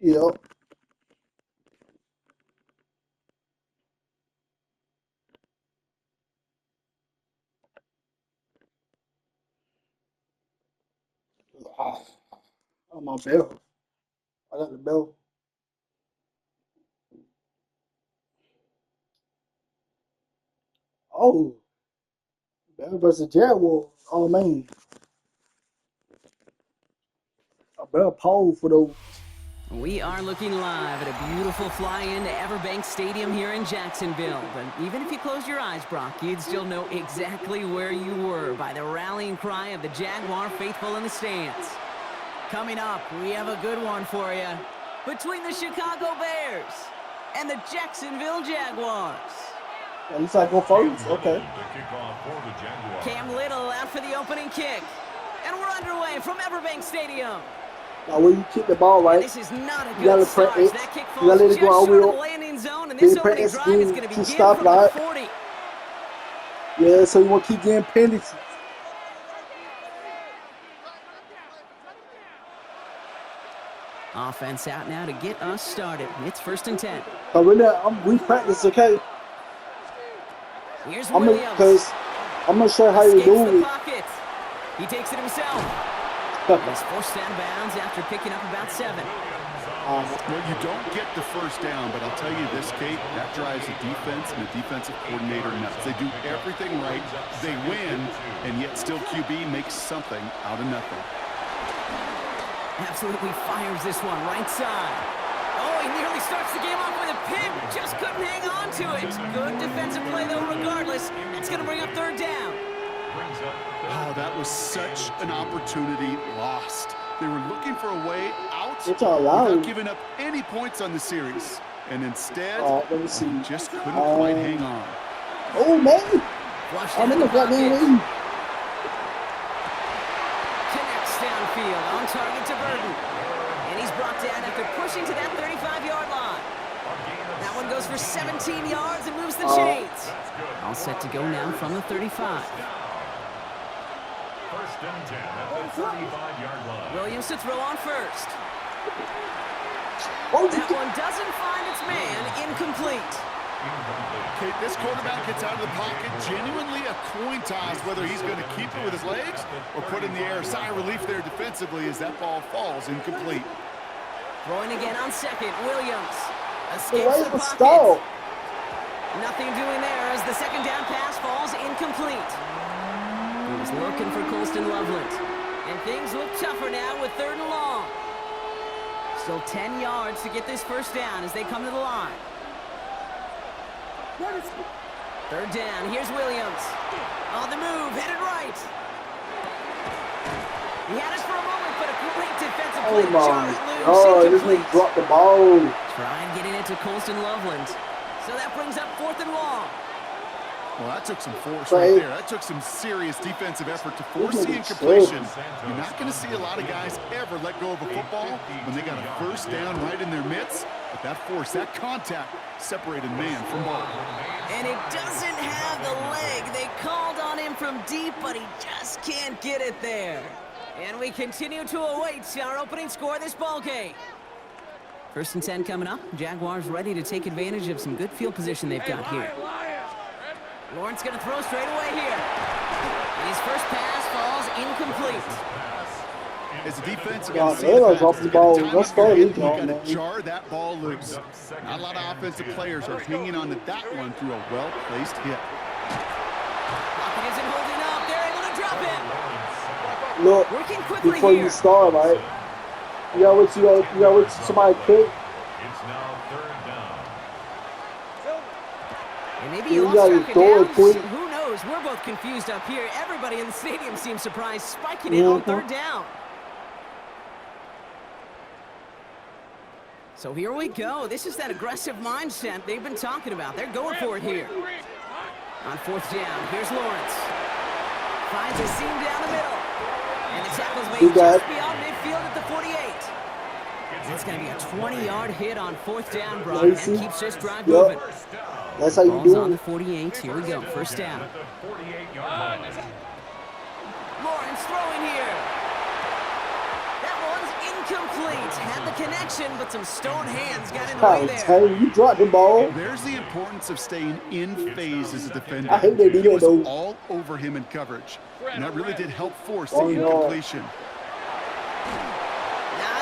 Yep. Ah, oh, my bell. I got the bell. Oh, Bell versus Jaguar. Oh man, a bell pole for those. We are looking live at a beautiful fly-in to Everbank Stadium here in Jacksonville. But even if you close your eyes, Brock, you'd still know exactly where you were by the rallying cry of the Jaguar faithful in the stands. Coming up, we have a good one for you. Between the Chicago Bears and the Jacksonville Jaguars. At least I go first. Okay. Cam Little out for the opening kick. And we're underway from Everbank Stadium. Now when you kick the ball right, this is not a you gotta good start. press it. That kick You gotta let falls it go just all short of the the way. landing zone, and Then this press opening it drive is going to to begin stop from the right. 40. Yeah, so you want to keep getting penalties. Offense out now to get us started. It's 1st and 10. But we practice, okay? Here's I'm Williams. gonna show how you Escapes do the it. pocket. He takes it himself. And he's forced out of bounds after picking up about 7. Well, you don't get the first down, but I'll tell you this, Kate, that drives the defense and the defensive coordinator nuts. They do everything right, they win, and yet still QB makes something out of nothing. Absolutely fires this one right side. Oh, he nearly starts the game off with a pick. Just couldn't hang on to it. Good defensive play, though, regardless. It's going to bring up 3rd down. Oh, that was such an opportunity lost. They were looking for a way out without giving up any points on the series. And instead, let me see. Just couldn't quite hang on. Oh, man. I'm in the goddamn lead. Connects downfield, on target to Burton. And he's brought down after pushing to that 35-yard line. That one goes for 17 yards and moves the chains. All set to go now from the 35. 1st and 10 at the 35-yard line. Williams to throw on first. Oh, that one doesn't find its man. Incomplete. Okay, this quarterback gets out of the pocket, genuinely a coin toss whether he's going to keep it with his legs or put in the air. Sigh of relief there defensively as that ball falls incomplete. Throwing again on 2nd. Williams escapes the pocket. Nothing doing there as the 2nd down pass falls incomplete. He was looking for Colston Loveland. And things look tougher now with 3rd and long. Still 10 yards to get this 1st down as they come to the line. 3rd down. Here's Williams. On the move. Headed right. He had us for a moment, but a great defensive play. Oh, my. Oh, this nigga dropped the ball. Trying getting it to Colston Loveland. So that brings up 4th and long. Well, that took some force right there. That took some serious defensive effort to force the incompletion. You're not going to see a lot of guys ever let go of a football when they got a 1st down right in their midst. But that force, that contact, separated man from ball. And it doesn't have the leg. They called on him from deep, but he just can't get it there. And we continue to await our opening score of this ball game. 1st and 10 coming up. Jaguars ready to take advantage of some good field position they've got here. Lawrence going to throw straight away here. And his first pass falls incomplete. As a defense, God, they dropped the ball. Let's go. You got to jar that ball loose. Not a lot of offensive players are hanging on to that one through a well-placed hit. Lockett isn't holding up. They're able to drop him. Look, working quickly before here. you start, right? You gotta wait till somebody kick. It's now 3rd down. And maybe he You lost gotta track of throw it downs. quick. Who knows? We're both confused up here. Everybody in the stadium seems surprised, spiking it on 3rd down. So here we go. This is that aggressive mindset they've been talking about. They're going for it here. On 4th down, here's Lawrence. Finds a seam down the middle. And the tackle's made just beyond midfield at the 48. It's going to be a 20-yard hit on 4th down, Brock. That keeps this drive moving. That's how you Ball's do on it. the 48. Here we go. 1st down. Lawrence throwing here. That one's incomplete. Had the connection, but some stone hands got in the I way was telling there. you, you dropped the ball. There's the importance of staying in phase as a defender. I hate they do He that was though. all over him in coverage, and that really did help force the Oh, no. incompletion. Not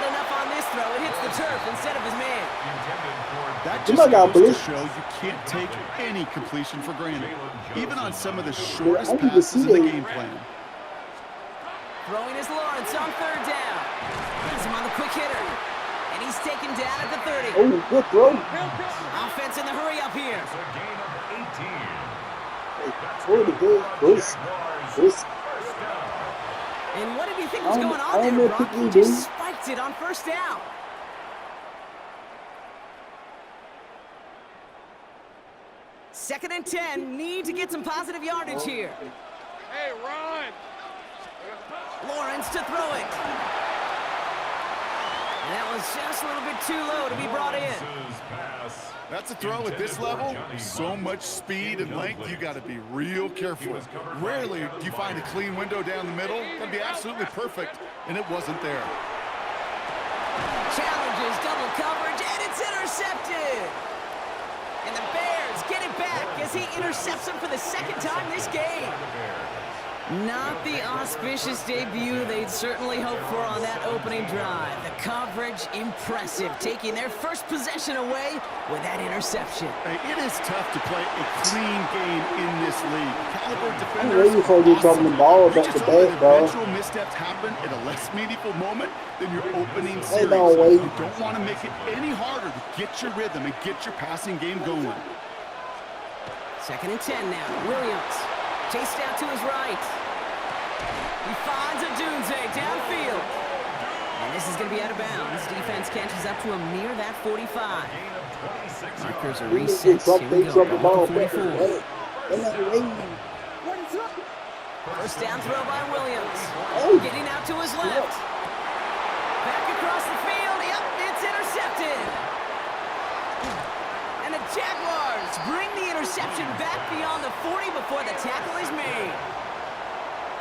enough on this throw. It hits the turf instead of his man. That You just might got goes to blitz. show you can't take any completion for granted, even on some of the I shortest need to passes see in the that. game plan. Throwing is Lawrence on third down. He's him on the quick hitter. And he's taken down at the 30. Oh, good throw. Offense in the hurry up here. It's a gain of 18. Hey, throw the good. This. And what did you think was I don't- going I on don't there, know Brock? what He you just do. spiked it on first down. Second and 10. Need to get some positive yardage here. Hey, Ron! Lawrence to throw it. And that was just a little bit too low to be brought in. Lawrence's pass. That's a throw at this level. So much speed and length, you got to be real careful. Rarely do you find a clean window down the middle. That'd be absolutely perfect, and it wasn't there. Challenges double coverage, and it's intercepted. And the Bears get it back as he intercepts him for the second time this game. Not the auspicious debut they'd certainly hoped for on that opening drive. The coverage, impressive, taking their first possession away with that interception. Hey, it is tough to play a clean game in this league. Caliber I'm defenders ready for you dropping the ball back to back, bro. Eventual missteps happen at a less meaningful moment than your opening Hey, series. no way. You don't want to make it any harder to get your rhythm and get your passing game going. Second and 10 now. Williams chased out to his right. He finds a Dunze downfield. And this is going to be out of bounds. Defense catches up to him near that 45. Markers are reset. Here we go. the ball Ball back. to 44. Hey, First down throw by Williams. Oh. Getting out to his left. Back across the field. Yep, it's intercepted. And the Jaguars bring the interception back beyond the 40 before the tackle is made.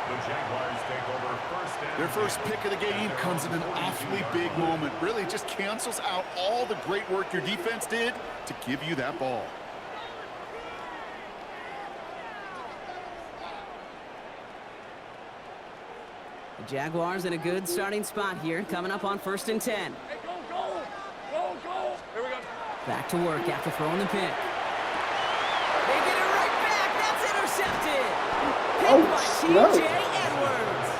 The Jaguars take over first and Their first pick of the game comes in an awfully big moment. Really just cancels out all the great work your defense did to give you that ball. The Jaguars in a good starting spot here, coming up on first and 10. Hey, go! Here we go. Back to work after throwing the pick. They get it right back. That's intercepted. Picked by no. T.J. Edwards.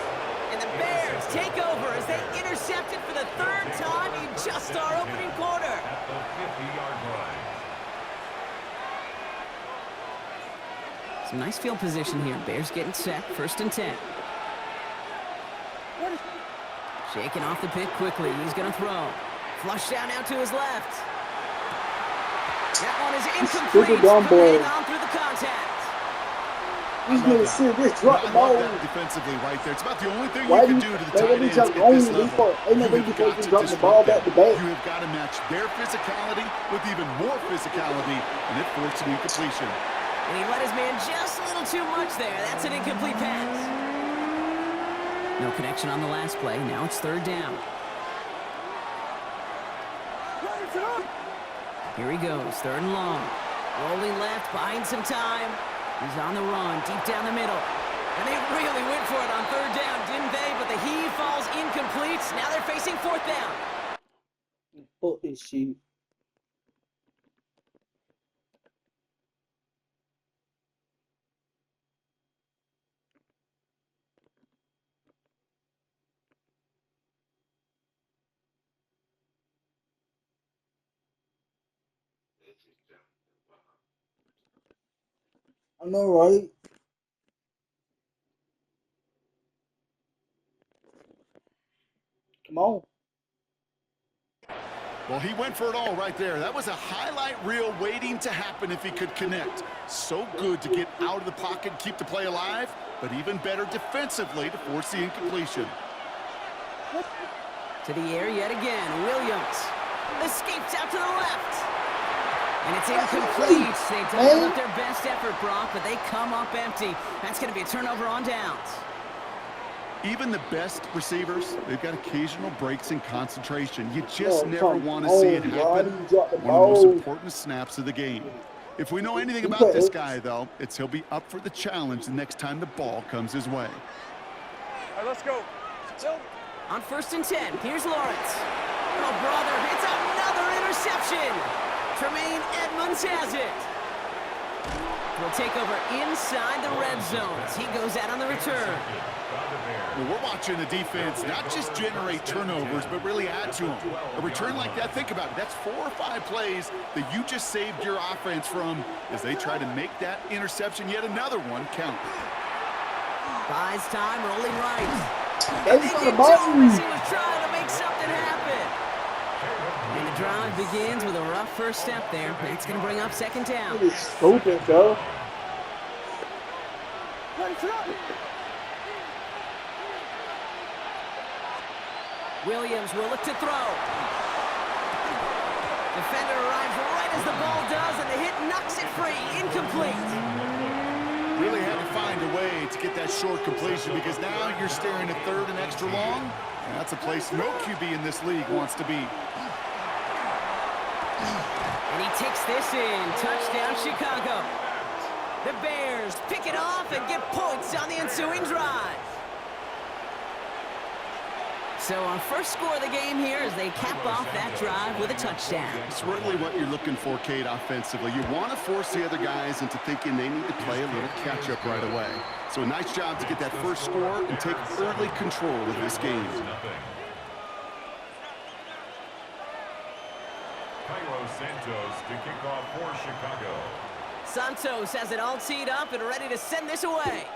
And the Bears take over as they intercepted for the third time in just our opening quarter. at the 50-yard line. Some nice field position here. Bears getting set. First and 10. Shaking off the pick quickly. He's going to throw. Flush down now to his left. That one is incomplete. Stupid dumb boy. Coming on through the contact. He's gonna sit this drop the I ball. love that defensively right there. It's about the only thing Why you can do do to the they tight let me ends jump at on this you level. before? Ain't no way You have before got you to drop the disrupt ball them. back to back. You have got to match their physicality with even more physicality, and it forced an incompletion. And he let his man just a little too much there. That's an incomplete pass. No connection on the last play. Now it's third down. Here he goes, third and long. Rolling left, buying some time. He's on the run, deep down the middle. And they really went for it on third down, didn't they? But the heave falls incomplete. Now they're facing fourth down. Fuck this shit. I know, right? Come on. Well, he went for it all right there. That was a highlight reel waiting to happen if he could connect. So good to get out of the pocket and keep the play alive, but even better defensively to force the incompletion. To the air yet again. Williams escapes out to the left. And it's incomplete. They dialed up their best effort, Brock, but they come up empty. That's going to be a turnover on downs. Even the best receivers, they've got occasional breaks in concentration. You just never want to see it happen. One of the most important snaps of the game. If we know anything about this guy, though, it's he'll be up for the challenge the next time the ball comes his way. All right, let's go. On 1st and 10, here's Lawrence. Oh, brother, it's another interception. Tremaine Edmonds has it. We'll take over inside the red zone as he goes out on the return. Well, we're watching the defense not just generate turnovers, but really add to them. A return like that, think about it. That's 4 or 5 plays that you just saved your offense from as they try to make that interception, yet another one, count. Buys time, rolling right. That's the button. He was trying to make something happen. And the drive begins with a rough first step there. That's going to bring up 2nd down. It's stupid, bro. Williams will look to throw. Defender arrives right as the ball does, and the hit knocks it free. Incomplete. Really had to find a way to get that short completion because now you're staring at 3rd and extra long. And that's a place no QB in this league wants to be. And he takes this in. Touchdown, Chicago. The Bears pick it off and get points on the ensuing drive. So our first score of the game here as they cap off that drive with a touchdown. It's really what you're looking for, Kate, offensively. You want to force the other guys into thinking they need to play a little catch-up right away. So a nice job to get that first score and take early control of this game. Cairo Santos to kick off for Chicago. Santos has it all teed up and ready to send this away.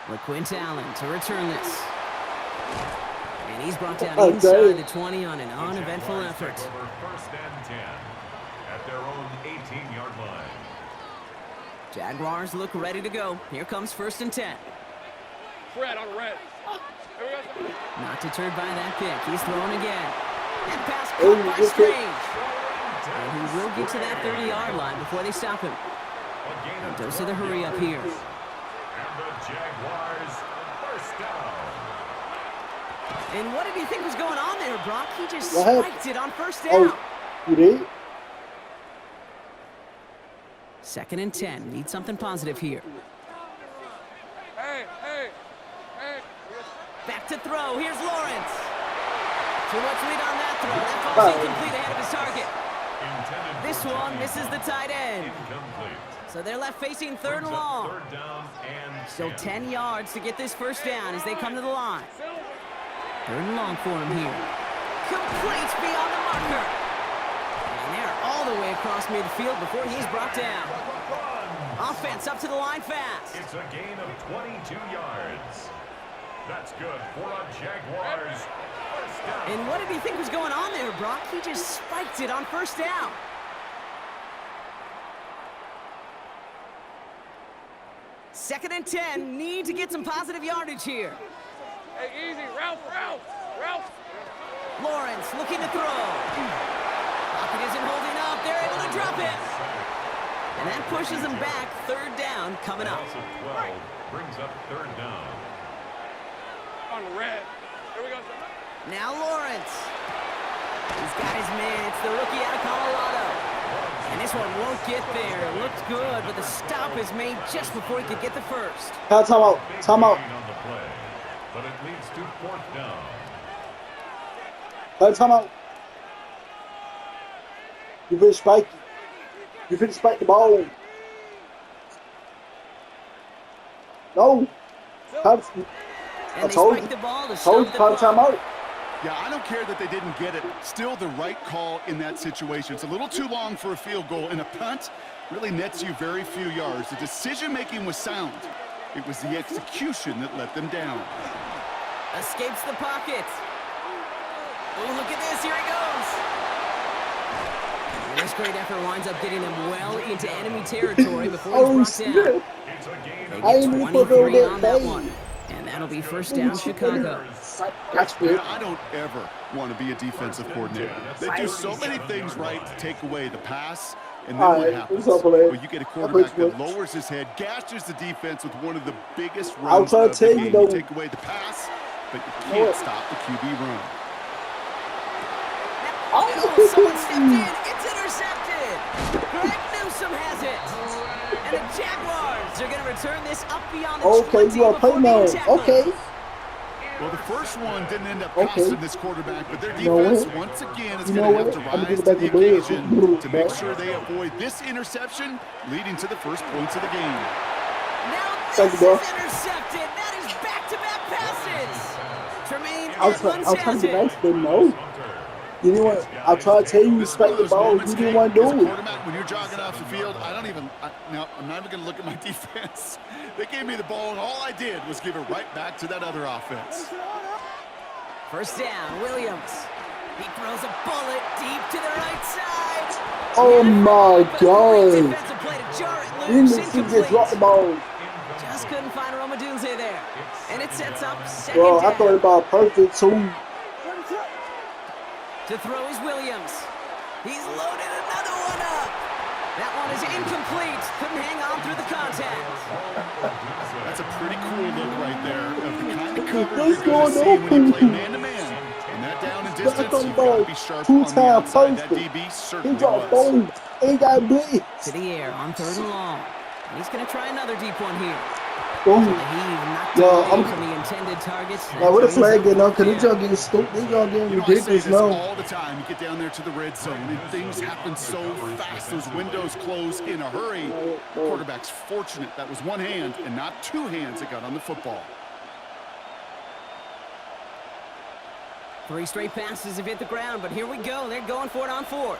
LaQuint Allen to return this. And he's brought down inside the 20 on an uneventful effort. 1st and 10 at their own 18-yard line. Jaguars look ready to go. Here comes 1st and 10. Fred on red. Not deterred by that pick. He's throwing again. And pass caught by Strange. And he will get to that 30-yard line before they stop him. A dose of the hurry up here. And the Jaguars 1st down. And what did you think was going on there, Brock? He just spiked it on 1st down. Oh, you did? 2nd and 10. Need something positive here. Hey. Back to throw. Here's Lawrence. So let's read on that throw. That ball's incomplete ahead of his target. This one misses the tight end. Incomplete. So they're left facing 3rd and long. 3rd down and Still 10 yards to get this 1st down as they come to the line. 3rd and long for him here. Complete beyond the marker. And they're all the way across midfield before he's brought down. Offense up to the line fast. it's a gain of 22 yards. That's good for a Jaguars 1st down. And what did he think was going on there, Brock? He just spiked it on 1st down. Second and 10, need to get some positive yardage here. Hey, easy. Ralph. Lawrence looking to throw. Pocket isn't holding up. They're able to drop it. And that pushes them back. 3rd down coming up. Loss of 12 brings up 3rd down. On red. Here we go. Now Lawrence. He's got his man. It's the rookie out of Colorado. And this one won't get there. It looked good, but the stop is made just before he could get the first. Time out. Time out. On the play, but it leads to 4th down. Time out. You better spike. You better spike the ball. No. And they told spike the ball to Told stop the time clock. out. Yeah, I don't care that they didn't get it. Still the right call in that situation. It's a little too long for a field goal, and a punt really nets you very few yards. The decision-making was sound. It was the execution that let them down. Escapes the pocket. Oh, look at this. Here he goes. And this great effort winds up getting them well into enemy territory before he's brought down. It's a gain of They get 23 on that one. And that'll be 1st down, Chicago. That's good. I don't ever want to be a defensive coordinator. They do so many things right to take away the pass, And then what happens? Well, you get a quarterback that much. lowers his head, gashes the defense with one of the biggest I'll runs try to of tell the you, game. though. You take away the pass, but you can't stop the QB run. Oh, someone stepped in. It's intercepted. Greg Newsome has it. And the Jaguars are going to return this up beyond the 20 you are before playing being now. tackled. Okay. Well, the first one didn't end up Okay. costing this quarterback, but their You know defense, what? once again, is You going know to have what? to I'm gonna rise give it to back the to Bud. occasion to make Bud. sure they avoid this interception, leading to the first points of the game. Now Thank this you, is bro. intercepted. That is back-to-back passes. Tremaine I was Edmonds trying has to get it. nice, but no. You didn't want. I tried to tell you to This is one respect of the those ball. moments, You didn't Kate, want to as a do it. quarterback, when you're jogging off the field, I'm not even going to look at my defense. They gave me the ball, and all I did was give it right back to that other offense. First down, Williams. He throws a bullet deep to the right side. Oh my God! Defensive play to jar it You loose. didn't see just drop the ball. Just couldn't find Romadunze there. And it sets up second Bro, I down. thought about perfect too. To throw is Williams. He's loaded another one up. That one is incomplete. Couldn't hang on through the contact. That's a pretty cool look right there of the kind of cover What's you're going to see going when you on? play man-to-man. And that down and distance, Dropped you've the got to ball be sharp two on the times outside. That perfect. DB He certainly dropped was. both. Ain't got blitz. To the air on third and long. And he's going to try another deep one here. Boom. He knocked Yo, away I'm- from the intended targets. Now, what a That flag brings getting up up? Cause this fourth down. y'all getting stupid. This y'all getting You know, I say ridiculous this now. all the time. You get down there to the red zone, and things happen so fast. Those windows close in a hurry. The quarterback's fortunate that was one hand and not two hands that got on the football. 3 straight passes have hit the ground, but here we go. They're going for it on fourth.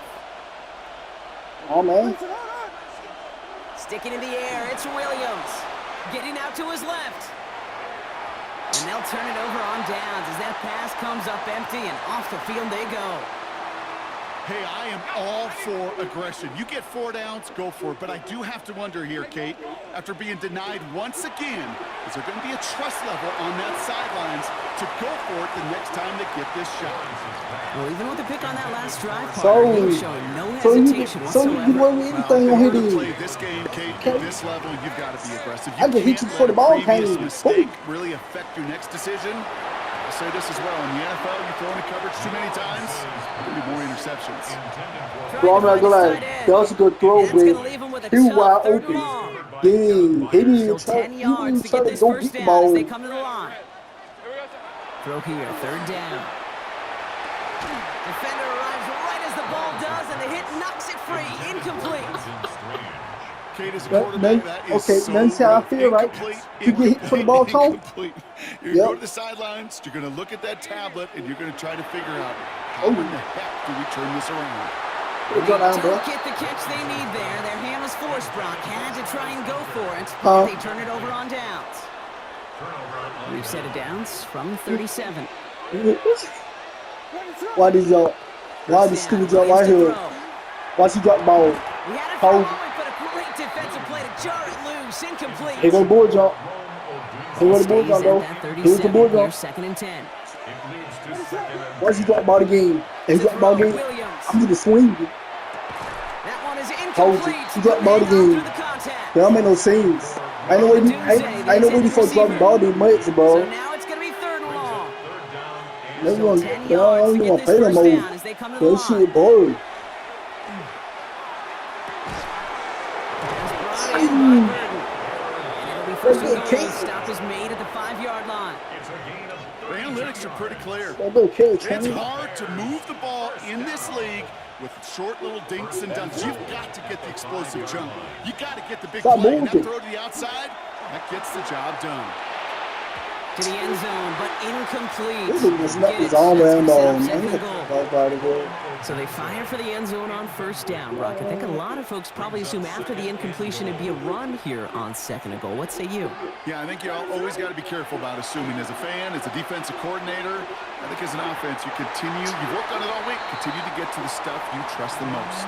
Oh man. Sticking in the air, it's Williams. Getting out to his left. And they'll turn it over on downs as that pass comes up empty and off the field they go. Hey, I am all for aggression. You get 4 downs, go for it. But I do have to wonder here, Kate, after being denied once again, is there going to be a trust level on that sidelines to go for it the next time they get this shot? Well, even with the pick on that last drive, So- Carter, he was showing no hesitation So you can whatsoever. run with anything on in order to here. play this game, Kate, Okay. at this level, you've got to be aggressive. I can hit you before the ball let a previous came. mistake Boom. really affect your next decision. I'll say this as well. In the NFL, you throw into coverage too many times, there'll be more interceptions. Bro, I'm not gonna lie. That was a good throw, That's gonna but leave him with a he was tough wide third and open. long. Dang, he didn't even Still try. 10 He didn't yards even to try get to this go first get the down ball. as they come to the line. Throw here, third down. Defender arrives right as the ball does, and the hit knocks it free. Incomplete. Kate, as a That- quarterback, that- that is okay, so that's how I rough. feel, right? Incomplete, You get hit for the ball count? incomplete. You're Yep. going to go to the sidelines, you're going to look at that tablet, and you're going to try to figure out how in the heck do we turn this around? Put it down, bro. Don't get the catch they need there. Their hand was forced. Brock had to try and go for it, Huh? but they turn it over on downs. We've set it downs from 37. Why did y'all? Why the stupid jump right here? Why she drop the ball? We had it for a moment, but a great defensive play to jar it loose. Incomplete. Here go the bull jump. Here go the bull jump, bro. Here's the bull jump. Second and 10. Why she drop the ball again? And he drop the ball again. Williams. I'm gonna swing. That one is Told incomplete. you. She dropped the ball Hang on again. through the contact. That don't make no sense. I ain't no way before drop the ball that much, So bro. now it's going to be third and long. They Still want, 10 they yards don't to want get to play this no first more. down as they come to the That line. shit boring. And it'll be first and goal. Stop is made at the 5-yard line. The analytics are pretty clear. That little catch, It's man. hard to move the ball in this league with short little dinks and dunks. You've got to get the explosive jump. You got to get the big Stop play. And that moving. throw to the outside, that gets the job done. To the end zone, but incomplete. This dude just left Get his it. arm That's around gonna ball, set up man. second and goal. Nobody good. So they fire for the end zone on first down, Brock. I think a lot of folks probably assume after the incompletion it'd be a run here on second and goal. What say you? Yeah, I think you always got to be careful about assuming. As a fan, as a defensive coordinator, I think as an offense, you worked on it all week, continue to get to the stuff you trust the most.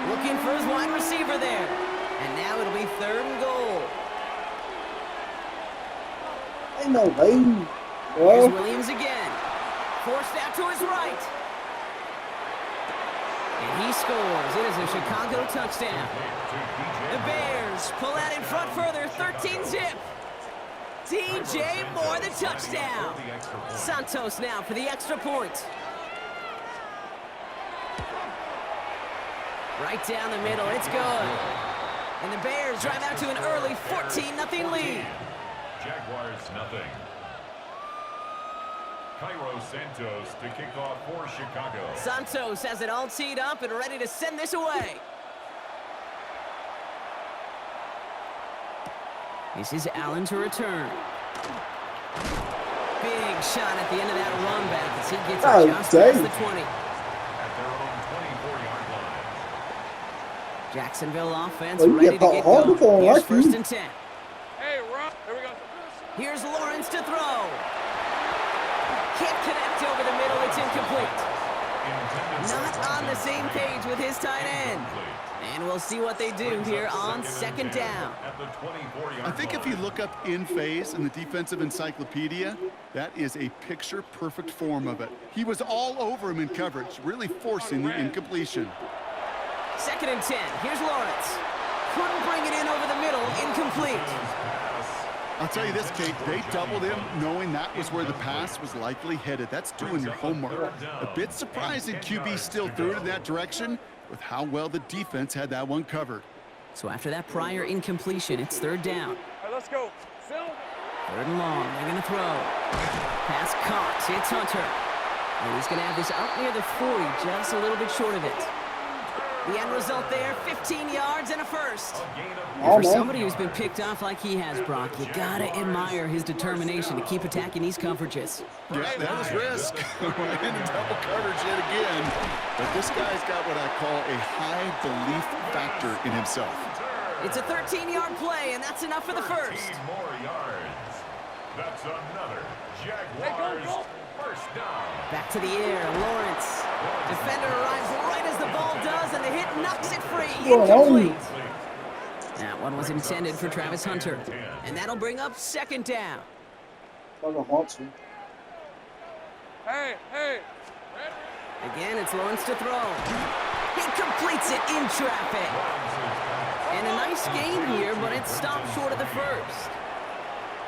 Looking for his wide receiver there. And now it'll be third and goal. Ain't no way, Here's bro. Williams again. Forced out to his right. And he scores. It is a Chicago touchdown. The Bears pull out in front further, 13-zip. DJ Moore, the touchdown. Santos now for the extra point. Right down the middle, it's good. And the Bears drive out to an early 14-0 lead. Jaguars nothing. Cairo Santos to kick off for Chicago. Santos has it all teed up and ready to send this away. This is Allen to return. Big shot at the end of that run back as he gets it just past the 20. At their own 24-yard line. Jacksonville offense ready to get going. Here's 1st and 10. Hey, Rob. Here we go. Here's Lawrence to throw. Can't connect over the middle. It's incomplete. Not on the same page with his tight end. And we'll see what they do here on 2nd down. I think if you look up in phase in the defensive encyclopedia, that is a picture-perfect form of it. He was all over him in coverage, really forcing the incompletion. 2nd and 10. Here's Lawrence. Couldn't bring it in over the middle. Incomplete. I'll tell you this, Kate, they doubled him knowing that was where the pass was likely headed. That's doing your homework. A bit surprising QB still threw it in that direction with how well the defense had that one covered. So after that prior incompletion, it's 3rd down. All right, let's go. Phil. 3rd and long. They're going to throw. Pass caught. It's Hunter. And he's going to have this up near the 40, just a little bit short of it. The end result there, 15 yards and a first. And for somebody who's been picked off like he has, Brock, you gotta admire his determination to keep attacking these coverages. Yeah, that is risk. In double coverage yet again. But this guy's got what I call a high belief factor in himself. It's a 13-yard play, and that's enough for the first. More yards. That's another Jaguars first down. Back to the air, Lawrence. Defender arrives right as the ball does, and the hit knocks it free. Incomplete. That one was intended for Travis Hunter. And that'll bring up 2nd down. Hey. Again, it's Lawrence to throw. He completes it in traffic. And a nice gain here, but it stopped short of the first.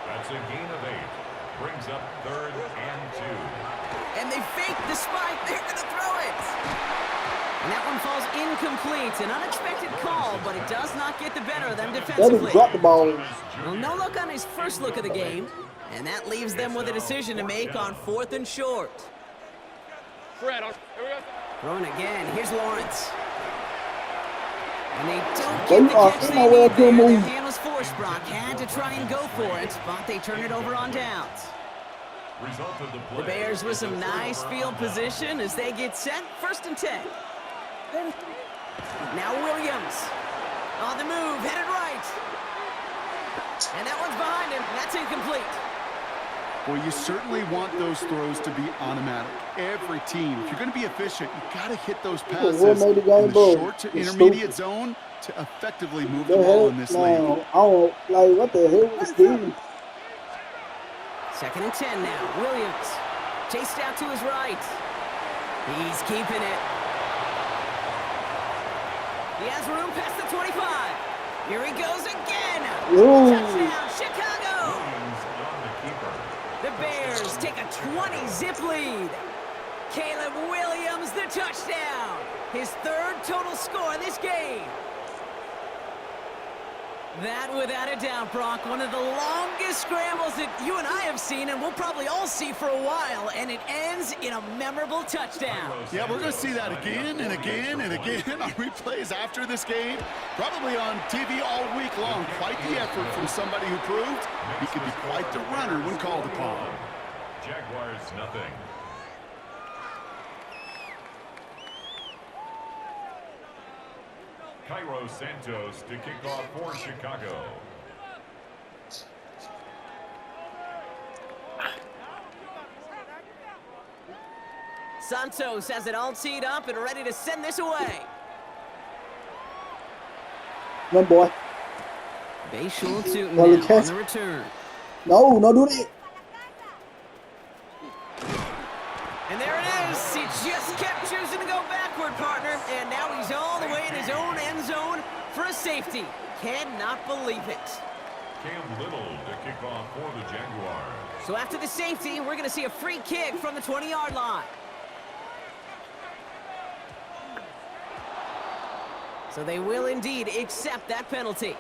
That's a gain of 8. Brings up 3rd and 2. And they fake the spike. They're going to throw it. And that one falls incomplete. An unexpected call, but it does not get the better of them defensively. Drop the ball. Well, no look on his first look of the game. And that leaves them with a decision to make on 4th and short. Fred, here we go. Throwing again. Here's Lawrence. And they don't get the catch they need there. Their hand was forced, Brock. Had to try and go for it, but they turn it over on downs. The Bears with some nice field position as they get set. 1st and 10. Now Williams. On the move, headed right. And that one's behind him. That's incomplete. Well, you certainly want those throws to be automatic. Every team, if you're going to be efficient, you got to hit those passes in the short to intermediate zone to effectively move the ball in this league. What the hell was this? 2nd and 10 now. Williams chased out to his right. He's keeping it. He has room past the 25. Here he goes again. Touchdown, Chicago. The Bears take a 20-zip lead. Caleb Williams, the touchdown. His 3rd total score this game. That, without a doubt, Brock, one of the longest scrambles that you and I have seen, and we'll probably all see for a while, and it ends in a memorable touchdown. Yeah, we're going to see that again and again and again on replays after this game, probably on TV all week long. Quite the effort from somebody who proved he could be quite the runner when called upon. Jaguars nothing. Cairo Santos to kick off for Chicago. Santos has it all teed up and ready to send this away. One boy. Bayshore Tootin now on the return. No, do that. And there it is. He just kept choosing to go backward, partner. And safety. Cannot believe it. Cam Little to kick off for the Jaguars. So after the safety, we're going to see a free kick from the 20-yard line. So they will indeed accept that penalty.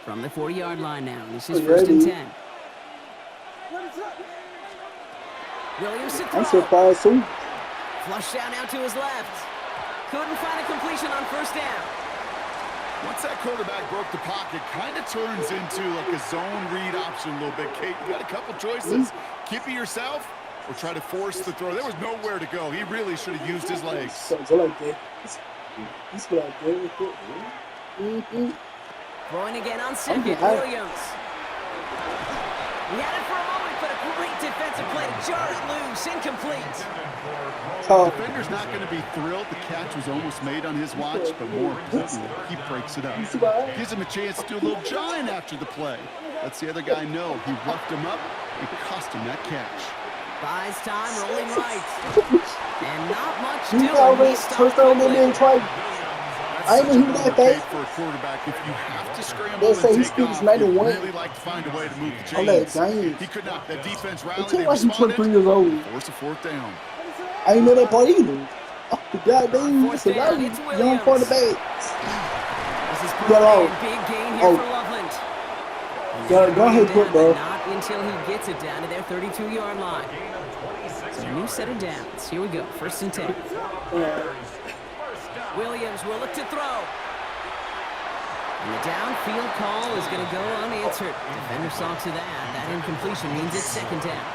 From the 40-yard line now. This is 1st and 10. Williams to throw. I'm surprised too. Flush down out to his left. Couldn't find a completion on 1st down. Once that quarterback broke the pocket, kind of turns into like a zone read option a little bit. Kate, you got a couple choices. Keep it yourself or try to force the throw. There was nowhere to go. He really should have used his legs. So like that. He's like that with it. Throwing again on 2nd, Williams. He had it for a moment, but a great defensive play to jar it loose. Incomplete. The defender's not going to be thrilled. The catch was almost made on his watch, but more importantly, he breaks it up. Gives him a chance to do a little jawing after the play. Lets the other guy know he roughed him up and cost him that catch. Buys time, rolling right. And not much doing. He stopped quickly. I ain't know he was that fast. For a quarterback, if you have to scramble They say and he take speaks off, 91. you really like to find a way to move the On that chains. game. He could not. That defense rallied. It They seemed like he's responded. 23 years old. Force a 4th down. I ain't know that part either. Oh, goddamn, it's a lot of young quarterbacks. This is Get a out. big gain here Oh. for Loveland. Go ahead, Down, bro. but not until he gets it down to their 32-yard line. So a new set of downs. Here we go. 1st and 10. Williams will look to throw. And the downfield call is going to go unanswered. Defender saw to that. That incompletion means it's 2nd down.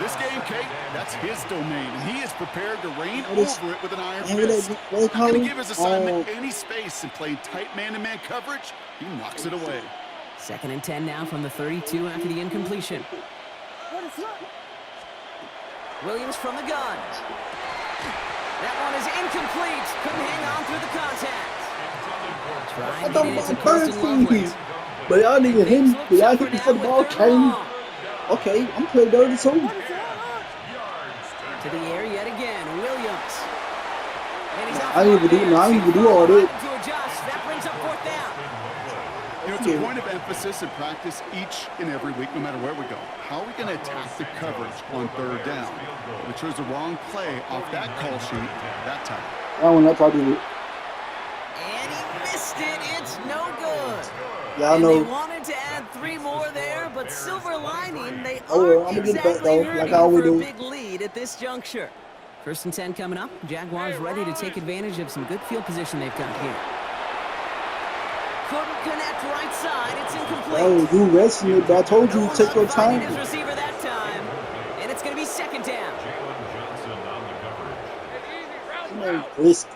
This game, Kate, that's his domain, and he is prepared to reign over it with an iron fist. What Not going to give his assignment any space and playing tight man-to-man coverage. He knocks it away. 2nd and 10 now from the 32 after the incompletion. Williams from the gun. That one is incomplete. Couldn't hang on through the contact. I thought about the first thing, but y'all didn't hit him. But y'all hit before the ball came. Okay, I'm playing dirty too. To the air yet again, Williams. And he's I didn't even do all that. to adjust. That brings up 4th down. You know, it's a point of emphasis in practice each and every week, no matter where we go. How are we going to attack the coverage on 3rd down? We chose the wrong play off that call sheet that time. That one, I probably did. And he missed it. It's no good. Yeah, I and know. they wanted to add 3 more there, but silver lining, they Oh, well, aren't I'm gonna get it back, exactly though, like hurting I always for a do. big lead at this juncture. 1st and 10 coming up. Jaguars ready to take advantage of some good field position they've got here. Couldn't connect right side. It's incomplete. Oh, you resting it, but I told you to take your Finding time. his receiver that time, and it's going to be 2nd down. Johnson on the coverage. Risk.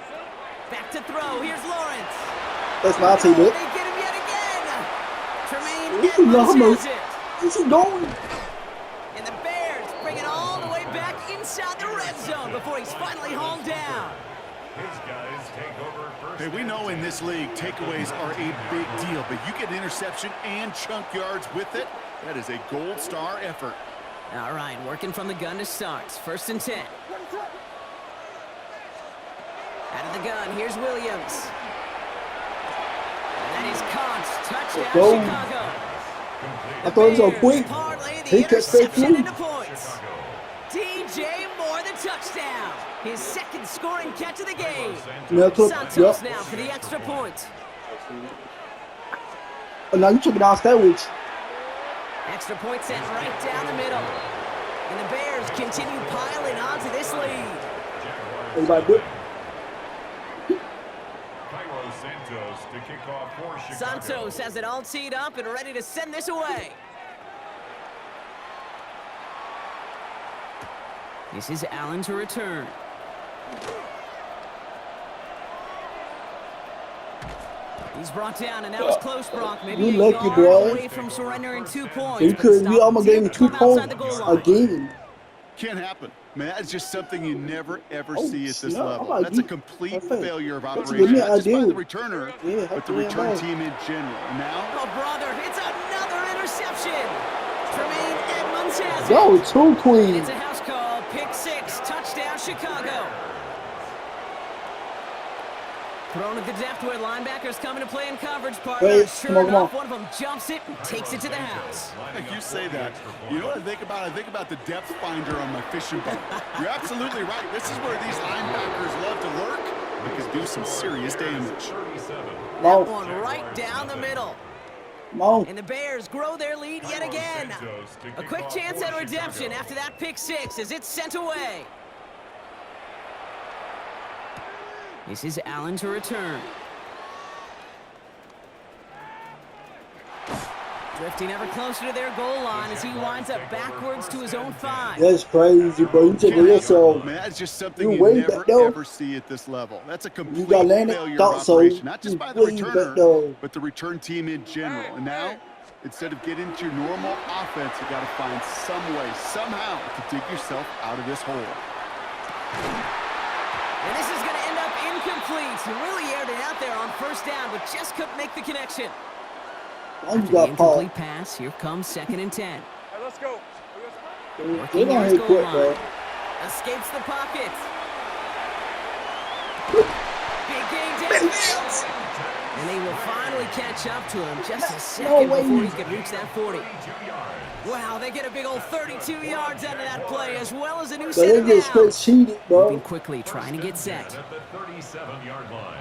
Back to throw. Here's Lawrence. That's my team, They it. get him yet again. Tremaine You know how Edmonds much- has it. Where's he going? And the Bears bring it all the way back inside the red zone before he's finally hauled down. His guys take over 1st. Hey, we know in this league, takeaways are a big deal, but you get an interception and chunk yards with it, that is a gold star effort. All right, working from the gun to start. 1st and 10. Out of the gun, here's Williams. And that is caught. Touchdown, Go. Chicago. I thought it was so quick. Parlay the He kept straight interception through. into points. DJ Moore, the touchdown. His 2nd scoring catch of the game. Yeah, Santos yep. now for the extra point. Oh, now you took it off that which. Extra point sent right down the middle. And the Bears continue piling onto this lead. Everybody good. Cairo Santos to kick off for Chicago. Santos has it all teed up and ready to send this away. This is Allen to return. He's brought down, and that was close, Brock. Maybe You a lucky, yard boy. away from surrendering 2 points. You but could. the We stop almost gave him did 2 come outside the points goal line. again. Can't happen. Man, that is just something you never, ever Oh, see at this snap. level. I'm like, That's a you- complete that's it. failure of That's a operation, good not just by idea. the returner, Yeah, but the that's return right. team in general. And now, Oh, brother, it's another interception. Tremaine Edmonds has Yo, it. 2 And queen. it's a house call. Pick 6. Touchdown, Chicago. Thrown at the depth where linebackers coming to play in coverage, partner. Wait, Sure come on, come enough, on. one of them jumps it and takes it to the house. Like you say that. You know what I think about? I think about the depth finder on my fishing boat. You're absolutely right. This is where these linebackers love to lurk. They can do some serious damage. No, One right down the middle. no. And the Bears grow their lead yet again. A quick chance at redemption after that pick six as it's sent away. This is Allen to return. Drifting ever closer to their goal line as he winds up backwards to his own 5. That's crazy, bro. You taking yourself. Man, that's just something You you way never, back though. ever see at this level. That's a complete got landed. failure Thought of so. operation, not just You by the way back returner, though. but the return team in general. And now, instead of getting into your normal offense, you got to find some way, somehow, to dig yourself out of this hole. And this is going to end up incomplete. He really aired it out there on first down, but just couldn't make the connection. Oh, you After the got incomplete caught. pass, here comes 2nd and 10. Hey, let's go. Get on here quick, bro. Escapes the pocket. Big gain downfield. And they will finally catch up to him just a second way. before he can reach that 40. Wow, they get a big old 32 yards out of that play, as well as a new But set they of get straight downs. cheated, Moving bro. quickly, trying to get set. At the 37-yard line.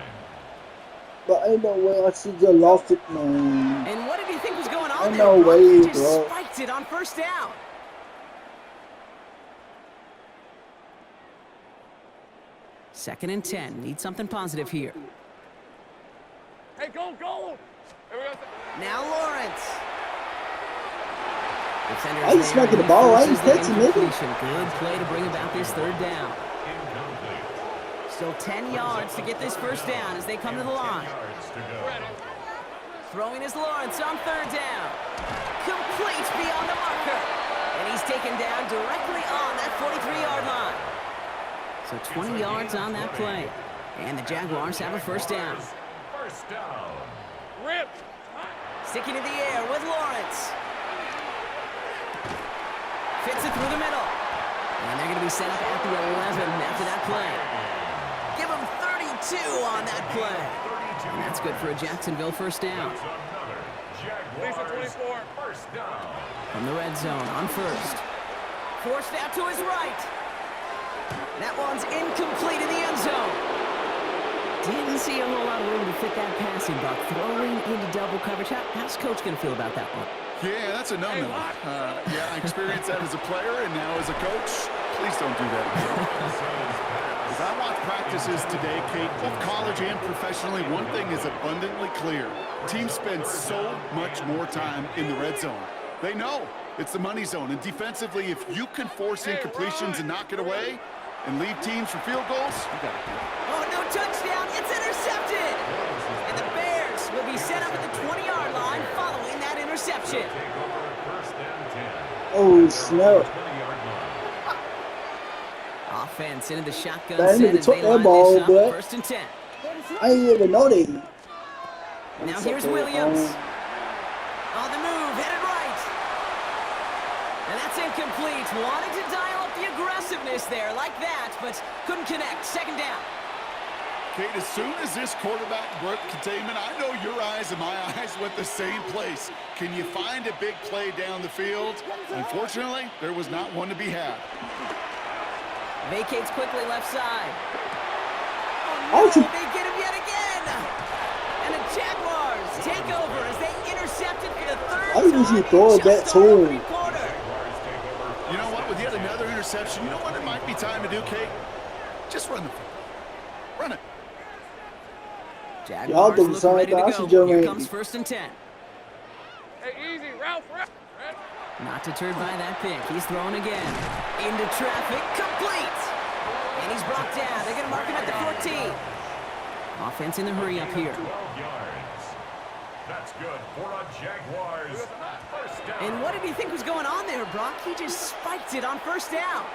But ain't no way I should just lost it, man. And what did he think was going on Ain't there? no Brock? way, He just bro. spiked it on first down. Second and 10. Need something positive here. Hey, go, go. Here we go. Now Lawrence. Defenders I ain't there, smacking the he ball. I forces ain't the catching, nigga. incompletion. Good play to bring about this third down. Incomplete. Still 10 yards to get this first down as they come to the line. Yards to go. Throwing is Lawrence on third down. Complete beyond the marker. And he's taken down directly on that 43-yard line. So 20 yards on that play. And the Jaguars have a first down. First down. Rip. Sticking in the air with Lawrence. Fits it through the middle. And they're going to be set up at the 11 after that play. Give them 32 on that play. And that's good for a Jacksonville first down. Lisa, 24. First down. From the red zone on first. Forced out to his right. That one's incomplete in the end zone. Didn't see a whole lot of room to fit that passing, but throwing into double coverage. How's Coach going to feel about that one? Yeah, that's a no-no. Yeah, I experienced that as a player and now as a coach. Please don't do that again. As I watch practices today, Kate, both college and professionally, one thing is abundantly clear. Teams spend so much more time in the red zone. They know it's the money zone. And defensively, if you can force incompletions and knock it away and leave teams for field goals, you got it. Oh, no touchdown. It's intercepted. And the Bears will be set up at the 20-yard line following that interception. First and 10. Oh, snap. 20-yard line. Offense into the shotgun Man, set nigga as took they that line ball, this up. but- First and 10. I ain't even know they. Now here's Williams. On the move, headed right. And that's incomplete. Wanted to dial up the aggressiveness there like that, but couldn't connect. Second down. Kate, as soon as this quarterback broke containment, I know your eyes and my eyes went the same place. Can you find a big play down the field? Unfortunately, there was not one to be had. Vacates quickly left side. Oh, Oh, they get him yet again. And the Jaguars take over as they intercepted for the third I usually time throw in it back just to our him. opening quarter. You know what? With yet another interception, you know what it might be time to do, Kate? Just run the football. Run it. Y'all Jaguars think looking so? ready to I go. should jump Here in. comes first and 10. Hey, easy. Ralph. Not deterred by that pick. He's throwing again. Into traffic. Complete. And he's brought down. They're going to mark him at the 14. Offense in the hurry up here. 12 yards. That's good for a Jaguars first down. And what did he think was going on there, Brock? He just spiked it on first down.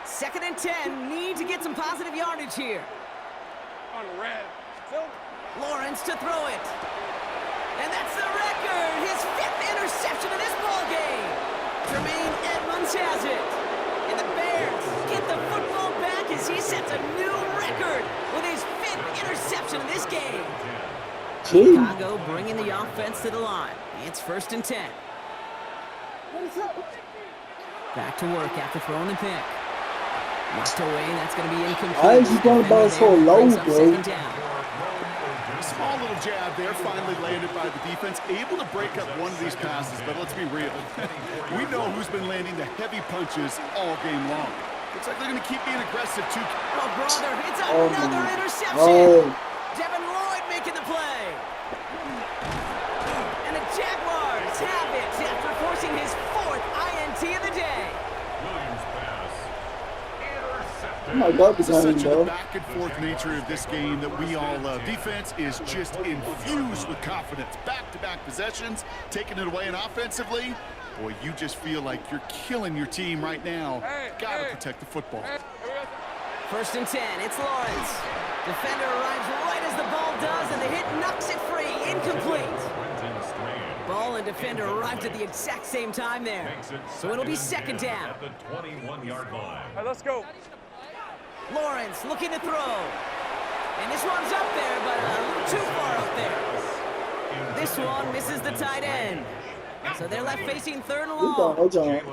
Second and 10. Need to get some positive yardage here. On red. Silver. Lawrence to throw it. And that's the record. His 5th interception in this ballgame. Tremaine Edmonds has it. And the Bears get the football back back as he sets a new record with his 5th interception of this game. Jeez. Chicago bringing the offense to the line. It's 1st and 10. Back to work after throwing the pick. Knocked away, that's going to be incomplete. Why is he throwing the ball so low, bro? Small little jab there, finally landed by the defense. Able to break up one of these passes, but let's be real. We know who's been landing the heavy punches all game long. Looks like they're going to keep being aggressive, too. Oh, brother, it's another interception. Devin Lloyd making the play. And the Jaguars have it after forcing his 4th INT of the day. Williams pass. Oh my God, This is such a bro. back-and-forth nature of this game that we all love. Defense is just infused with confidence. Back-to-back possessions, taking it away, and offensively, boy, you just feel like you're killing your team right now. Got to protect the football. 1st and 10, it's Lawrence. Defender arrives right as the ball does, and the hit knocks it free. Incomplete. Ball and defender arrived at the exact same time there. So it'll be 2nd down. At the 21-yard line. All right, let's go. Lawrence looking to throw. And this one's up there, but a little too far up there. This one misses the tight end. So they're left facing 3rd and long.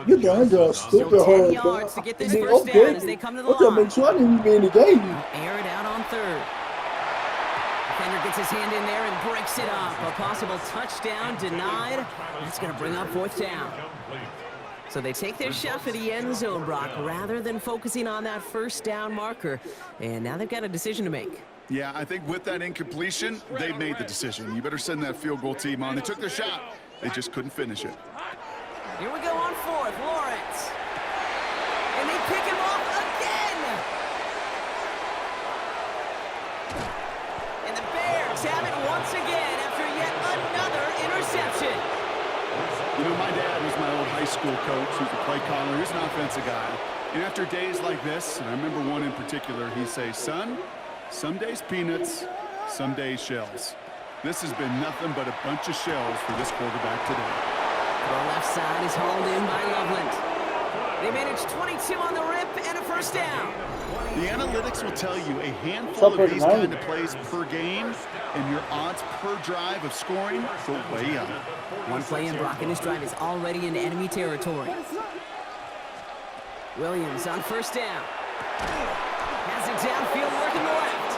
You done stupid So 10 hard, yards bro. to get this first down as they come to the line. Make sure I didn't be in the game. Air it out on 3rd. Defender gets his hand in there and breaks it up. A possible touchdown denied. That's going to bring up 4th down. So they take their shot for the end zone, Brock, rather than focusing on that 1st down marker. And now they've got a decision to make. Yeah, I think with that incompletion, they made the decision. You better send that field goal team on. They took their shot. They just couldn't finish it. Here we go on 4th, Lawrence. And they pick him off again. And the Bears have it once again after yet another interception. You know, my dad was my old high school coach. He was a play caller. He was an offensive guy. And after days like this, and I remember one in particular, he'd say, son, some days peanuts, some days shells. This has been nothing but a bunch of shells for this quarterback today. The left side is hauled in by Loveland. They managed 22 on the rip and a 1st down. The analytics will tell you a handful of these kind of plays per game, and your odds per drive of scoring go way up. One play in Brock, and his drive is already in enemy territory. Williams on 1st down. Has it downfield working the left.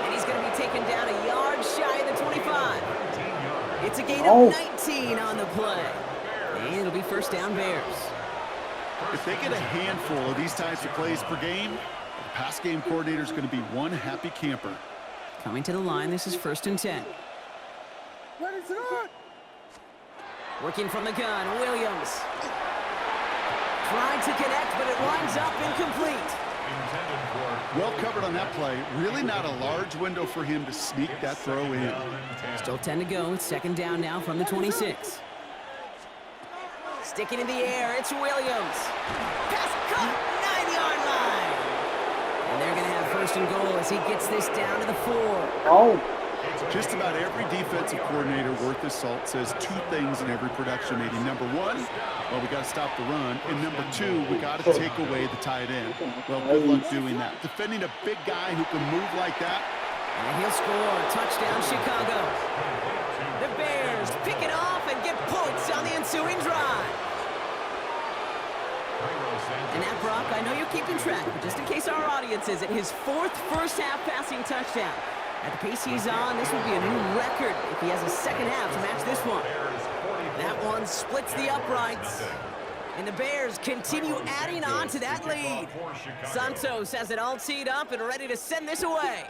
And he's going to be taken down a yard shy of the 25. It's a gain of 19 on the play. And it'll be 1st down Bears. If they get a handful of these types of plays per game, the pass game coordinator is going to be one happy camper. Coming to the line, this is 1st and 10. Working from the gun, Williams. Trying to connect, but it winds up incomplete. Well covered on that play. Really not a large window for him to sneak that throw in. Still 10 to go. It's 2nd down now from the 26. Sticking in the air, it's Williams. Pass caught, 9-yard line. And they're going to have 1st and goal as he gets this down to the 4. Just about every defensive coordinator worth his salt says 2 things in every production meeting. Number 1, well, we got to stop the run. And number 2, we got to take away the tight end. Well, good luck doing that. Defending a big guy who can move like that. And he'll score. Touchdown, Chicago. The Bears pick it off and get points on the ensuing drive. And now, Brock, I know you're keeping track, but just in case our audience isn't, his 4th first-half passing touchdown. At the pace he's on, this will be a new record if he has a 2nd half to match this one. That one splits the uprights. And the Bears continue adding on to that lead. Santos has it all teed up and ready to send this away.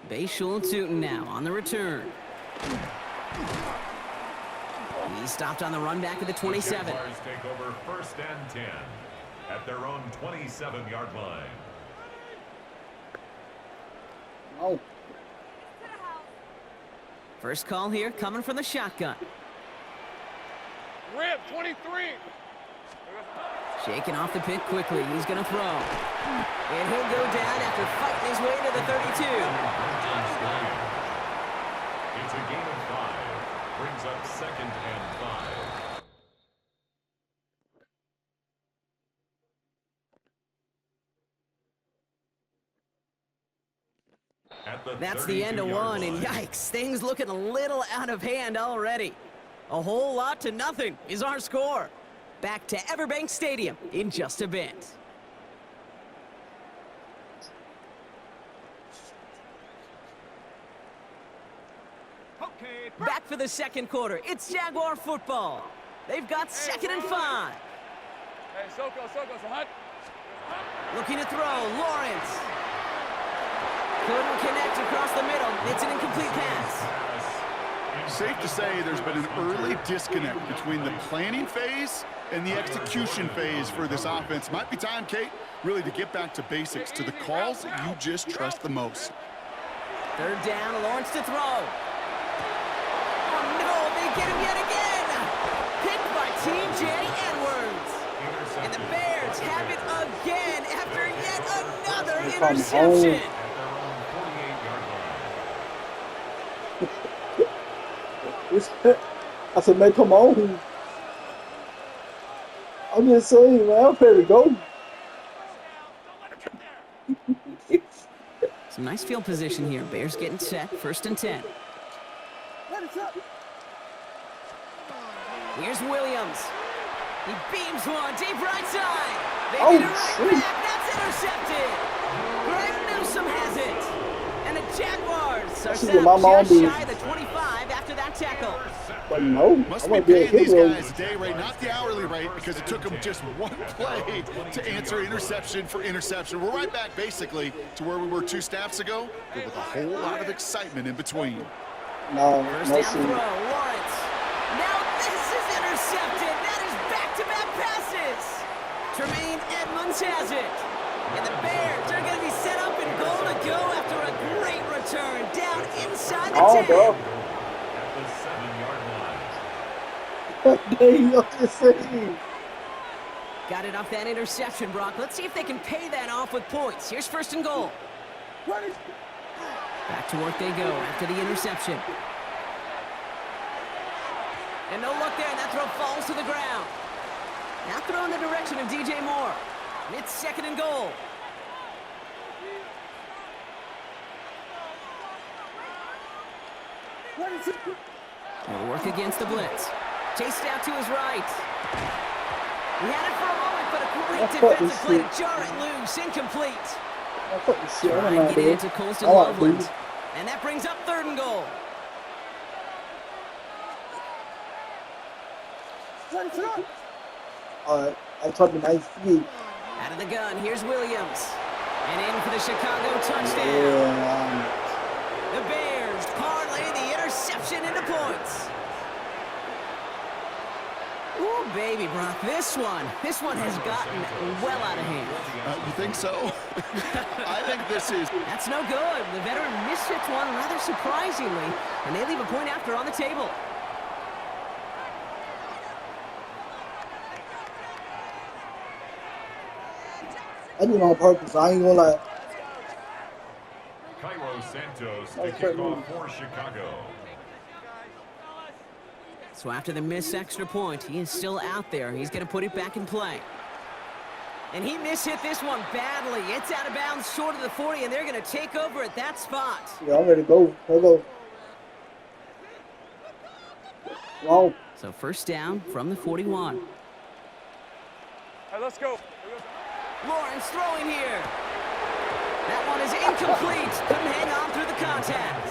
Bayshul and Tootin now on the return. He stopped on the run back at the 27. Jaguars take over 1st and 10 at their own 27-yard line. First call here coming from the shotgun. Rip, 23. Shaking off the pick quickly. He's going to throw. And he'll go down after fighting his way to the 32. It's a gain of 5. Brings up 2nd and 5. That's the end of one, and yikes, things looking a little out of hand already. A whole lot to nothing is our score. Back to Everbank Stadium in just a bit. Back for the second quarter. It's Jaguar football. They've got 2nd and 5. Hey, Soko, Hunt. Looking to throw, Lawrence. Couldn't connect across the middle. It's an incomplete pass. Safe to say there's been an early disconnect between the planning phase and the execution phase for this offense. Might be time, Kate, really to get back to basics, to the calls that you just trust the most. 3rd down, Lawrence to throw. Oh no, they get him yet again. Picked by T.J. Edwards. And the Bears have it again after yet another interception. I said, man, come on. I'm just saying, man, I'm ready to go. Some nice field position here. Bears getting set. 1st and 10. Here's Williams. He beams one deep right side. They get it right back. That's intercepted. Greg Newsome has it. And the Jaguars are set up just shy of the 25 after that tackle. But no, must be paying these guys a day rate, not the hourly rate, because it took them just one play to answer interception for interception. We're right back basically to where we were 2 snaps ago, but with a whole lot of excitement in between. No, First down throw, Lawrence. Now this is intercepted. That is back-to-back passes. Tremaine Edmonds has it. And the Bears are going to be set up and goal to go after a great return down inside the 10. Bro. Got it off that interception, Brock. Let's see if they can pay that off with points. Here's 1st and goal. Back to work they go after the interception. And no look there, and that throw falls to the ground. Now throw in the direction of DJ Moore. And it's 2nd and goal. They'll work against the blitz. Chased out to his right. He had it for a moment, but a great defensive play to jar it loose. Incomplete. Trying to get it into Colston Loveland. And that brings up 3rd and goal. I'm talking nice feet. Out of the gun, here's Williams. And in for the Chicago touchdown. Yeah. The Bears parlay the interception into points. Ooh, baby, Brock, this one has gotten well out of hand. You think so? I think this is... That's no good. The veteran mishits one rather surprisingly, and they leave a point after on the table. I did it on purpose. I ain't gonna lie. Cairo Santos to kick off for Chicago. So after the missed extra point, he is still out there. He's going to put it back in play. And he mishit this one badly. It's out of bounds short of the 40, and they're going to take over at that spot. Yeah, I'm ready to go. Let's go. Wow. So 1st down from the 41. All right, let's go. Lawrence throwing here. That one is incomplete. Couldn't hang on through the contact.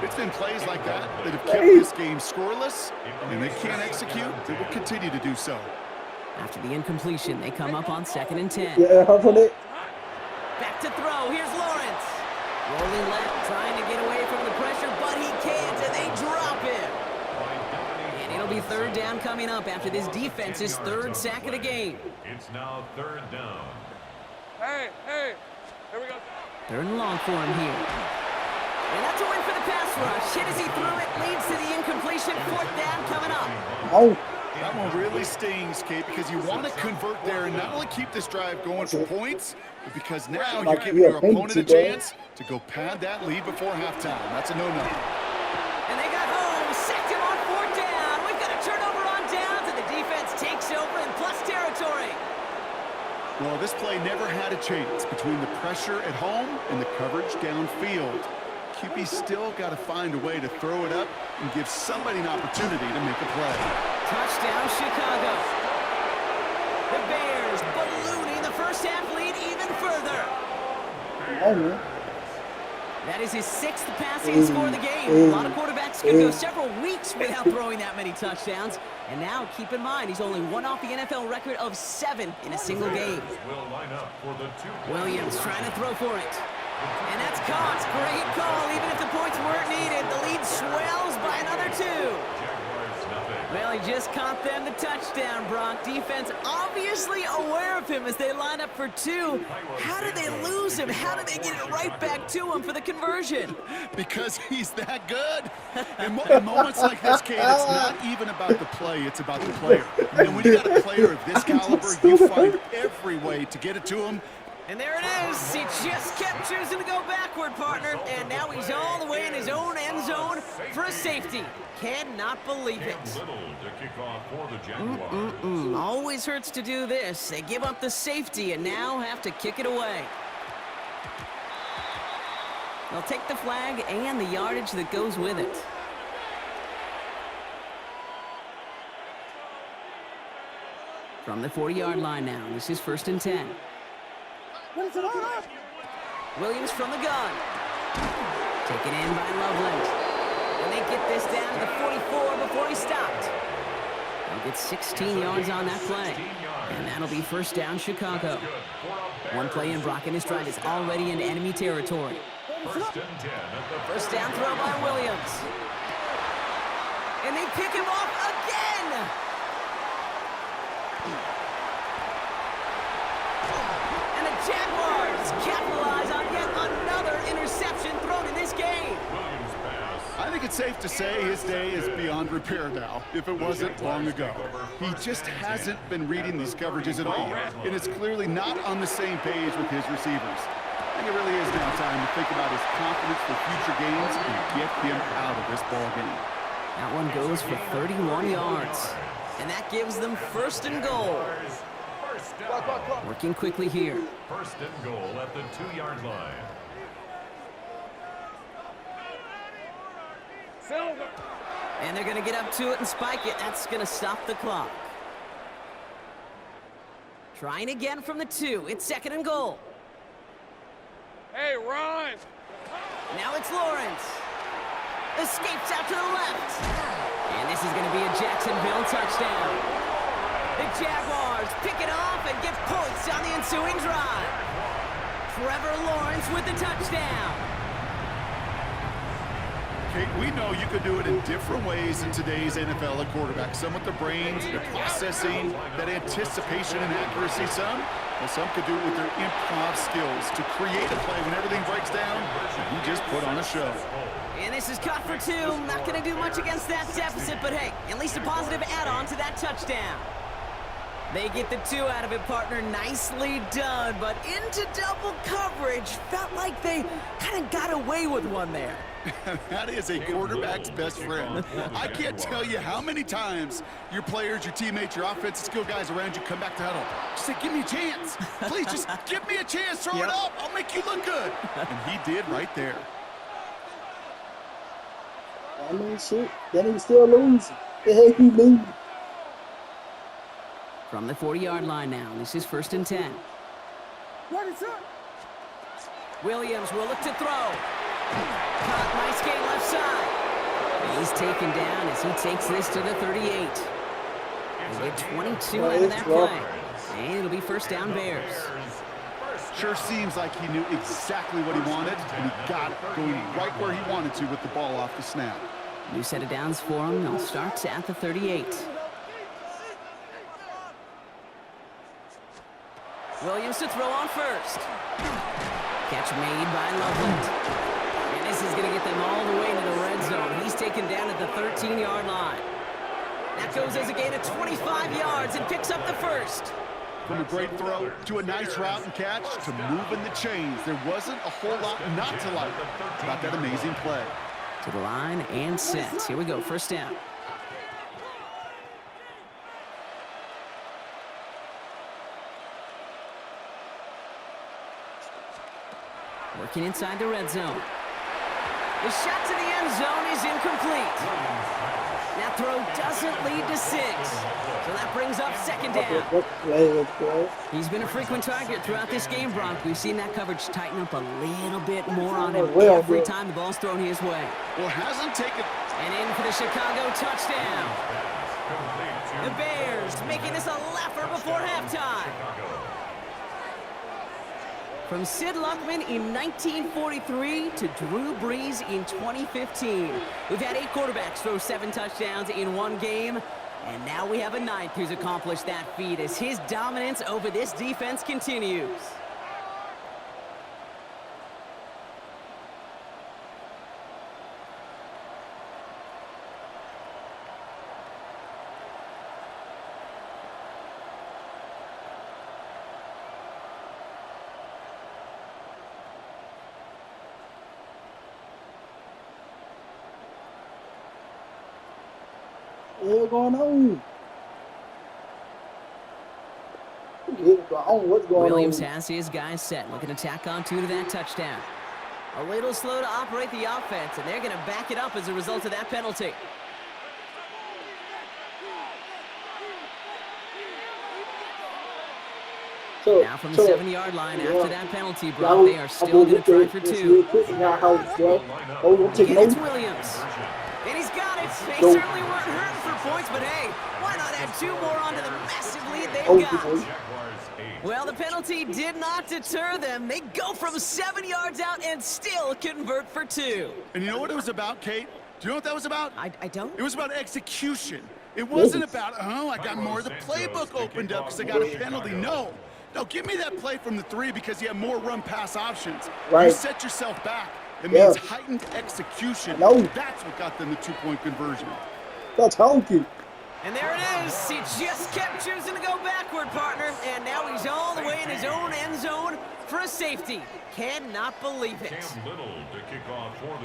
It's been plays like that that have kept this game scoreless, and they can't execute. They will continue to do so. After the incompletion, they come up on 2nd and 10. Yeah, hop on it. Back to throw. Here's Lawrence. Rolling left, trying to get away from the pressure, but he can't, and they drop him. And it'll be 3rd down coming up after this defense's 3rd sack of the game. It's now 3rd down. Hey, here we go. 3rd and long for him here. And that's a win for the pass rush. Hit as he threw it, leads to the incompletion. 4th down coming up. Oh. That one really stings, Kate, because you want to convert there and not only keep this drive going for points, but because now you're giving your opponent a chance to go pad that lead before halftime. That's a no-no. And they got home, sacked him on 4th down. We've got a turnover on downs, and the defense takes over in plus territory. Well, this play never had a chance between the pressure at home and the coverage downfield. QB still got to find a way to throw it up and give somebody an opportunity to make a play. Touchdown, Chicago. The Bears ballooning the first half lead even further. That is his 6th passing score of the game. A lot of quarterbacks can go several weeks without throwing that many touchdowns. And now, keep in mind, he's only one off the NFL record of 7 in a single game. Williams trying to throw for it. And that's caught. Great call. Even if the points weren't needed, the lead swells by another 2. Well, he just caught them the touchdown, Brock. Defense obviously aware of him as they line up for 2. How did they lose him? How did they get it right back to him for the conversion? Because he's that good. In moments like this, Kate, it's not even about the play. It's about the player. And when you got a player of this caliber, you find every way to get it to him. And there it is. He just kept choosing to go backward, partner. And now he's all the way in his own end zone for a safety. Cannot believe it. Always hurts to do this. They give up the safety and now have to kick it away. They'll take the flag and the yardage that goes with it. From the 40-yard line now, this is 1st and 10. Williams from the gun. Taken in by Loveland. And they get this down to the 44 before he stopped. They'll get 16 yards on that play. And that'll be 1st down, Chicago. One play in, Brock and his drive is already in enemy territory. 1st down throw by Williams. And they pick him off again. And the Jaguars capitalize on yet another interception thrown in this game. I think it's safe to say his day is beyond repair now, if it wasn't long ago. He just hasn't been reading these coverages at all, and is clearly not on the same page with his receivers. I think it really is now time to think about his confidence for future games and get him out of this ball game. That one goes for 31 yards, and that gives them 1st and goal. Working quickly here. 1st and goal at the 2-yard line. And they're going to get up to it and spike it. That's going to stop the clock. Trying again from the 2. It's 2nd and goal. Hey, run! Now it's Lawrence. Escapes out to the left. And this is going to be a Jacksonville touchdown. The Jaguars pick it off and get points on the ensuing drive. Trevor Lawrence with the touchdown. Kate, we know you could do it in different ways in today's NFL at quarterback. Some with the brains, the processing, that anticipation and accuracy. Some could do it with their improv skills to create a play when everything breaks down. He just put on a show. And this is caught for 2. Not going to do much against that deficit, but hey, at least a positive add-on to that touchdown. They get the 2 out of it, partner. Nicely done, but into double coverage. Felt like they kind of got away with one there. That is a quarterback's best friend. I can't tell you how many times your players, your teammates, your offensive skill guys around you come back to huddle. Just say, give me a chance. Please, just give me a chance. Throw it up. I'll make you look good. And he did right there. I mean, shit. That nigga still losing. The heck he losing? From the 40-yard line now, this is 1st and 10. What is up? Williams will look to throw. Caught nice game left side. And he's taken down as he takes this to the 38. They get 22 out of that play. And it'll be 1st down Bears. Sure seems like he knew exactly what he wanted, and he got it going right where he wanted to with the ball off the snap. New set of downs for him. They'll start at the 38. Williams to throw on 1st. Catch made by Loveland. And this is going to get them all the way into the red zone. He's taken down at the 13-yard line. That goes as a gain of 25 yards and picks up the 1st. From a great throw to a nice route and catch to moving the chains, there wasn't a whole lot not to like about that amazing play. To the line and set. Here we go, 1st down. Working inside the red zone. The shot to the end zone is incomplete. That throw doesn't lead to 6. So that brings up second down. He's been a frequent target throughout this game, Bronk. We've seen that coverage tighten up a little bit more on him every time the ball's thrown his way. Well, hasn't taken... And in for the Chicago touchdown. The Bears making this a laugher before halftime. From Sid Luckman in 1943 to Drew Brees in 2015. We've had 8 quarterbacks throw 7 touchdowns in one game. And now we have a 9th who's accomplished that feat as his dominance over this defense continues. What's going on? What's going Williams on? has his guys set, looking to tack on 2 to that touchdown. A little slow to operate the offense, and they're going to back it up as a result of that penalty. Now from the 7-yard line after that penalty, Brock, they are still going to try for 2. Again, it's Williams. And he's got it. They certainly weren't hurting for points, but hey, why not add 2 more onto the massive lead they've got? Well, the penalty did not deter them. They go from 7 yards out and still convert for 2. And you know what it was about, Kate? Do you know what that was about? I don't. It was about execution. It wasn't about, oh, I got more of the playbook opened up because I got a penalty. No, give me that play from the 3 because you have more run-pass options. Right. You set yourself back. It means heightened execution. No. That's what got them the 2-point conversion. That's honky. And there it is. He just kept choosing to go backward, partner. And now he's all the way in his own end zone for a safety. Cannot believe it.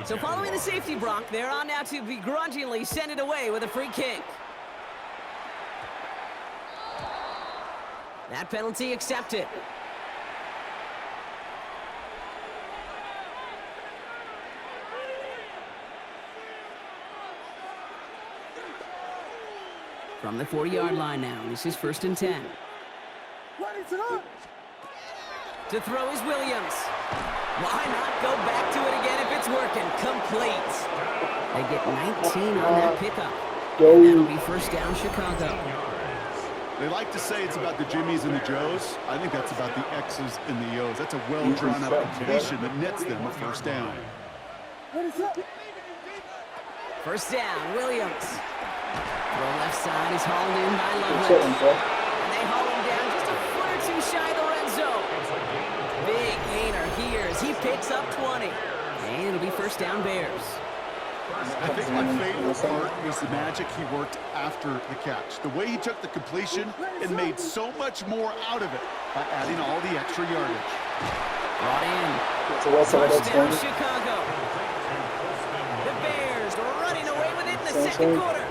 So following the safety, Brock, they're on now to begrudgingly send it away with a free kick. That penalty accepted. From the 40-yard line now, this is 1st and 10. To throw is Williams. Why not go back to it again if it's working? Complete. They get 19 on that pickup. And that'll be 1st down, Chicago. They like to say it's about the Jimmies and the Joes. I think that's about the X's and the O's. That's a well-drawn-out completion that nets them a 1st down. 1st down, Williams. Throw left side is hauled in by Lovely. And they haul him down just a foot or 2 shy of the red zone. Big gainer here as he picks up 20. And it'll be 1st down, Bears. I think my favorite part was the magic he worked after the catch. The way he took the completion and made so much more out of it by adding all the extra yardage. Brought in. 1st down, Chicago. The Bears running away with it in the 2nd quarter.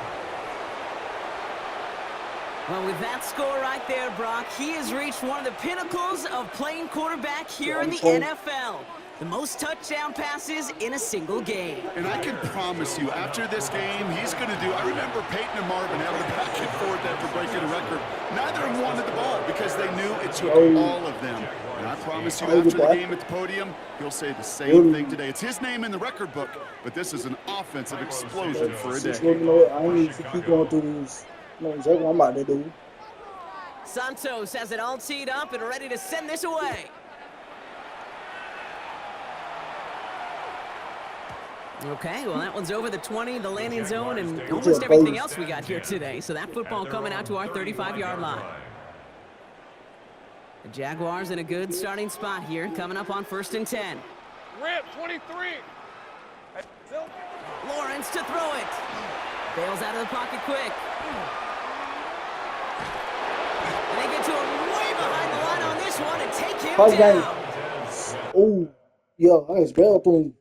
Well, with that score right there, Brock, he has reached one of the pinnacles of playing quarterback here in the NFL. The most touchdown passes in a single game. And I can promise you, after this game, he's going to do... I remember Peyton and Marvin having a back and forth after breaking a record. Neither of them wanted the ball because they knew it took all of them. And I promise you, after the game at the podium, he'll say the same thing today. It's his name in the record book, but this is an offensive explosion for a day. I need to keep going through these. You know exactly what I'm about to do. Santos has it all teed up and ready to send this away. Okay, well, that one's over the 20, the landing zone, and almost everything else we got here today. So that football coming out to our 35-yard line. The Jaguars in a good starting spot here, coming up on 1st and 10. Rip, 23. Lawrence to throw it. Bails out of the pocket quick. And they get to him way behind the line on this one and take him down. Oh, yeah, I just bailed through him.